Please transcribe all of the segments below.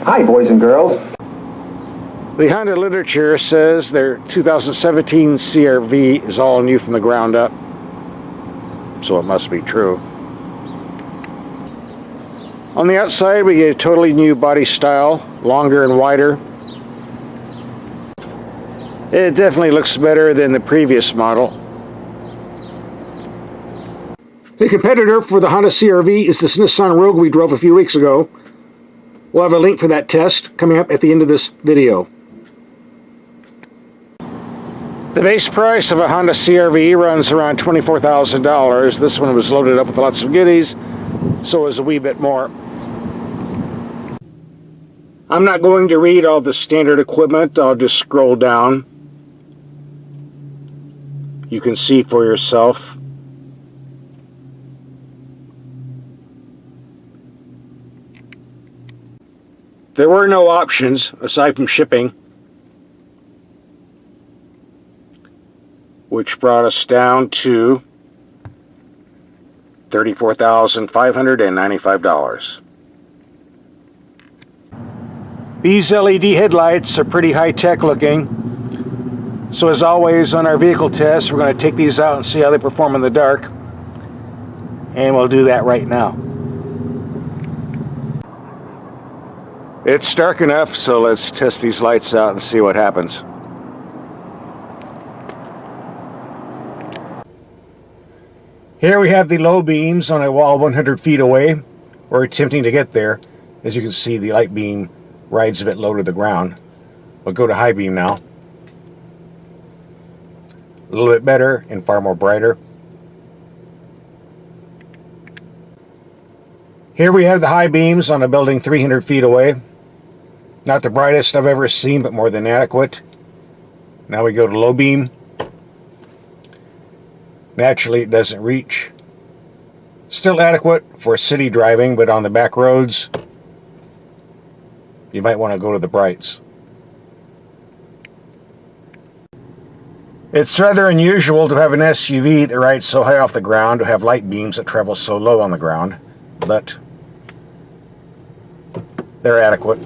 Hi, boys and girls. The Honda literature says their 2017 CR-V is all new from the ground up, so it must be true. On the outside, we get a totally new body style, longer and wider. It definitely looks better than the previous model. The competitor for the Honda CR-V is this Nissan Rogue we drove a few weeks ago. We'll have a link for that test coming up at the end of this video. The base price of a Honda CR-V runs around $24,000. This one was loaded up with lots of goodies, so it was a wee bit more. I'm not going to read all the standard equipment. I'll just scroll down. You can see for yourself. There were no options aside from shipping, which brought us down to $34,595. These LED headlights are pretty high-tech looking. So as always on our vehicle tests, we're going to take these out and see how they perform in the dark. And we'll do that right now. It's dark enough, so let's test these lights out and see what happens. Here we have the low beams on a wall 100 feet away. We're attempting to get there. As you can see, the light beam rides a bit low to the ground. We'll go to high beam now. A little bit better and far more brighter. Here we have the high beams on a building 300 feet away. Not the brightest I've ever seen, but more than adequate. Now we go to low beam. Naturally, it doesn't reach. Still adequate for city driving, but on the back roads, you might want to go to the brights. It's rather unusual to have an SUV that rides so high off the ground to have light beams that travel so low on the ground, but they're adequate.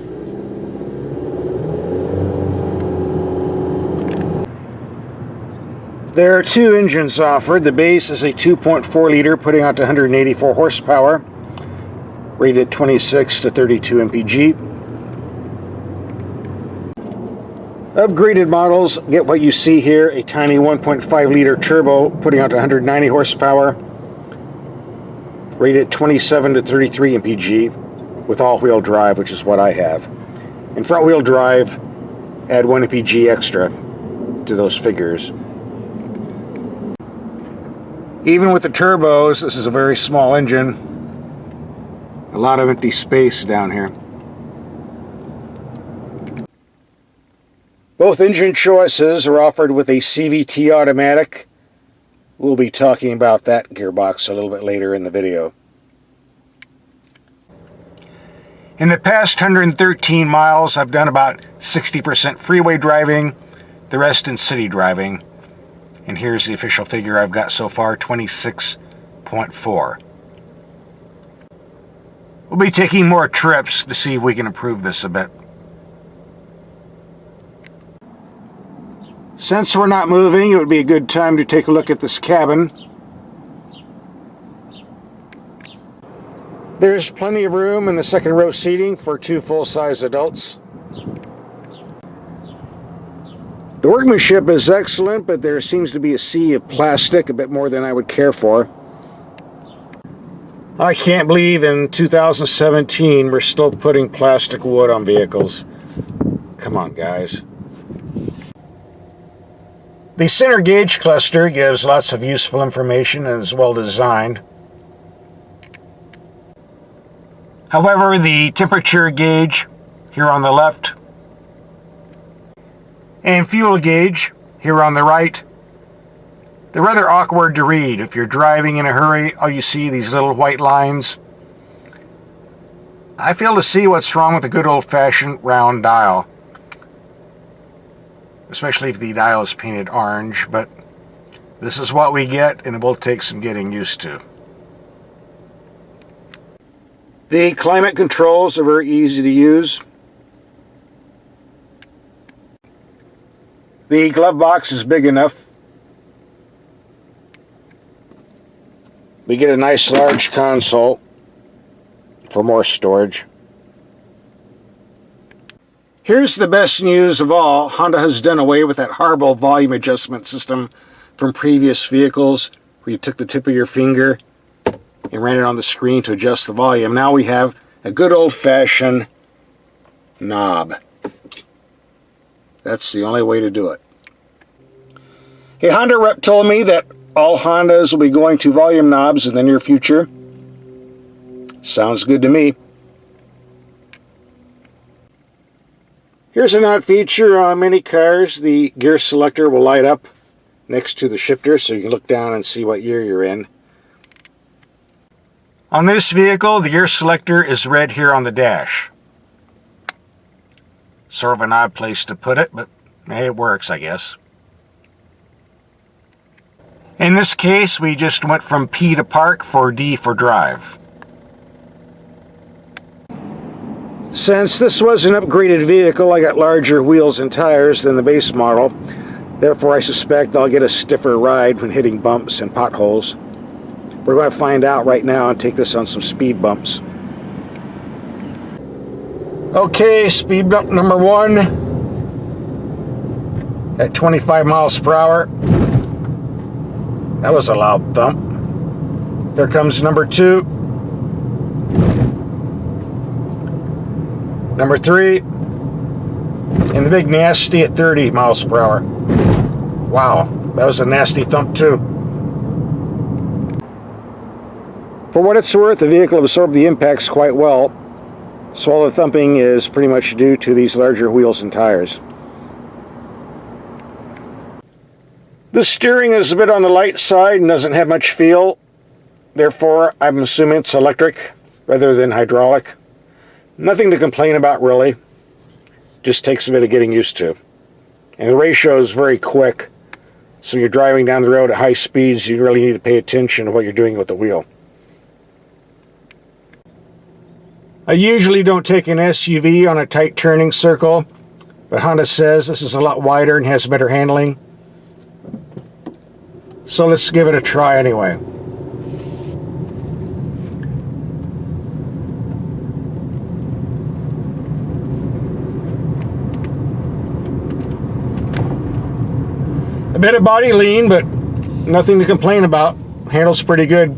There are two engines offered. The base is a 2.4 liter putting out to 184 horsepower, rated 26 to 32 mpg. Upgraded models get what you see here, a tiny 1.5 liter turbo putting out to 190 horsepower, rated 27 to 33 mpg with all-wheel drive, which is what I have. And front-wheel drive, add 1 mpg extra to those figures. Even with the turbos, this is a very small engine. A lot of empty space down here. Both engine choices are offered with a CVT automatic. We'll be talking about that gearbox a little bit later in the video. In the past 113 miles, I've done about 60% freeway driving, the rest in city driving. And here's the official figure I've got so far, 26.4. We'll be taking more trips to see if we can improve this a bit. Since we're not moving, it would be a good time to take a look at this cabin. There's plenty of room in the second row seating for two full-size adults. The workmanship is excellent, but there seems to be a sea of plastic, a bit more than I would care for. I can't believe in 2017 we're still putting plastic wood on vehicles. Come on, guys. The center gauge cluster gives lots of useful information and is well designed. However, the temperature gauge here on the left and fuel gauge here on the right, they're rather awkward to read. If you're driving in a hurry, all you see these little white lines. I fail to see what's wrong with a good old-fashioned round dial, especially if the dial is painted orange, but this is what we get, and it will take some getting used to. The climate controls are very easy to use. The glove box is big enough. We get a nice large console for more storage. Here's the best news of all. Honda has done away with that horrible volume adjustment system from previous vehicles where you took the tip of your finger and ran it on the screen to adjust the volume. Now we have a good old-fashioned knob. That's the only way to do it. A Honda rep told me that all Hondas will be going to volume knobs in the near future. Sounds good to me. Here's an odd feature on many cars. The gear selector will light up next to the shifter so you can look down and see what year you're in. On this vehicle, the gear selector is red here on the dash. Sort of an odd place to put it, but hey, it works, I guess. In this case, we just went from P to park for D for drive. Since this was an upgraded vehicle, I got larger wheels and tires than the base model. Therefore, I suspect I'll get a stiffer ride when hitting bumps and potholes. We're going to find out right now and take this on some speed bumps. Okay, speed bump number 1 at 25 miles per hour. That was a loud thump. There comes number 2. Number 3. And the big nasty at 30 miles per hour. Wow, that was a nasty thump too. For what it's worth, the vehicle absorbed the impacts quite well. So all the thumping is pretty much due to these larger wheels and tires. The steering is a bit on the light side and doesn't have much feel. Therefore, I'm assuming it's electric rather than hydraulic. Nothing to complain about, really. Just takes a bit of getting used to. And the ratio is very quick. So when you're driving down the road at high speeds, you really need to pay attention to what you're doing with the wheel. I usually don't take an SUV on a tight turning circle, but Honda says this is a lot wider and has better handling. So let's give it a try anyway. A bit of body lean, but nothing to complain about. Handles pretty good.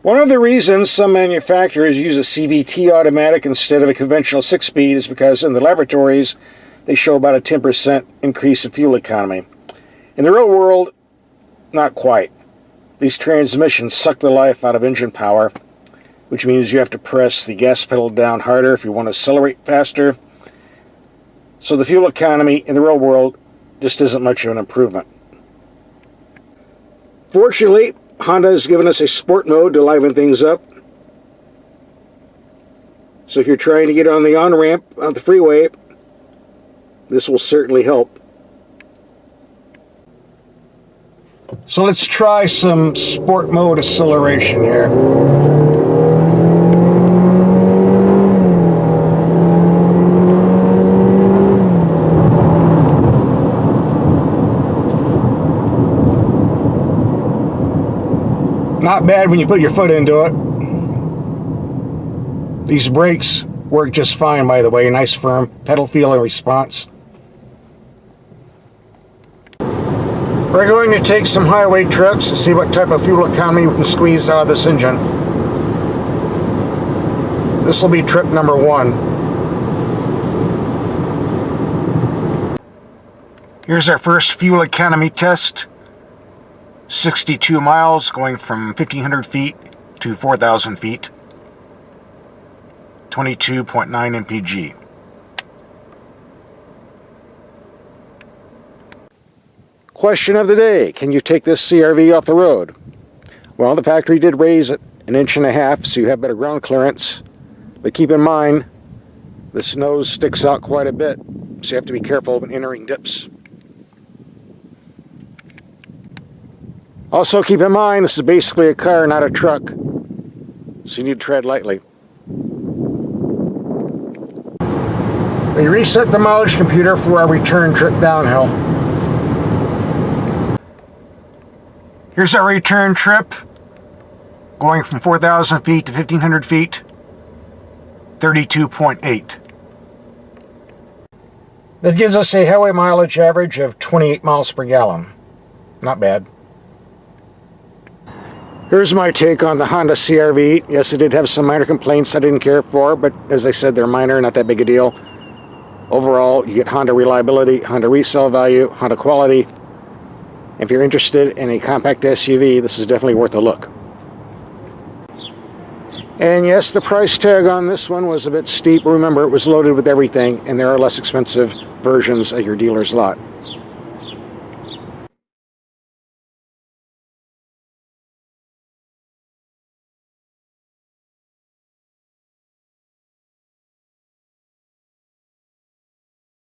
One of the reasons some manufacturers use a CVT automatic instead of a conventional 6-speed is because in the laboratories they show about a 10% increase in fuel economy. In the real world, not quite. These transmissions suck the life out of engine power, which means you have to press the gas pedal down harder if you want to accelerate faster. So the fuel economy in the real world just isn't much of an improvement. Fortunately, Honda has given us a sport mode to liven things up. So if you're trying to get on the on-ramp on the freeway, this will certainly help. So let's try some sport mode acceleration here. Not bad when you put your foot into it. These brakes work just fine, by the way. Nice firm pedal feel and response. We're going to take some highway trips to see what type of fuel economy we can squeeze out of this engine. This will be trip number 1. Here's our first fuel economy test. 62 miles, going from 1,500 feet to 4,000 feet. 22.9 mpg. Question of the day: can you take this CRV off the road? Well, the factory did raise it 1.5 inches, so you have better ground clearance. But keep in mind, this nose sticks out quite a bit, so you have to be careful when entering dips. Also, keep in mind, this is basically a car, not a truck, so you need to tread lightly. We reset the mileage computer for our return trip downhill. Here's our return trip, going from 4,000 feet to 1,500 feet, 32.8. That gives us a highway mileage average of 28 miles per gallon. Not bad. Here's my take on the Honda CR-V. Yes, it did have some minor complaints I didn't care for, but as I said, they're minor, not that big a deal. Overall, you get Honda reliability, Honda resale value, Honda quality. If you're interested in a compact SUV, this is definitely worth a look. And yes, the price tag on this one was a bit steep. Remember, it was loaded with everything, and there are less expensive versions at your dealer's lot.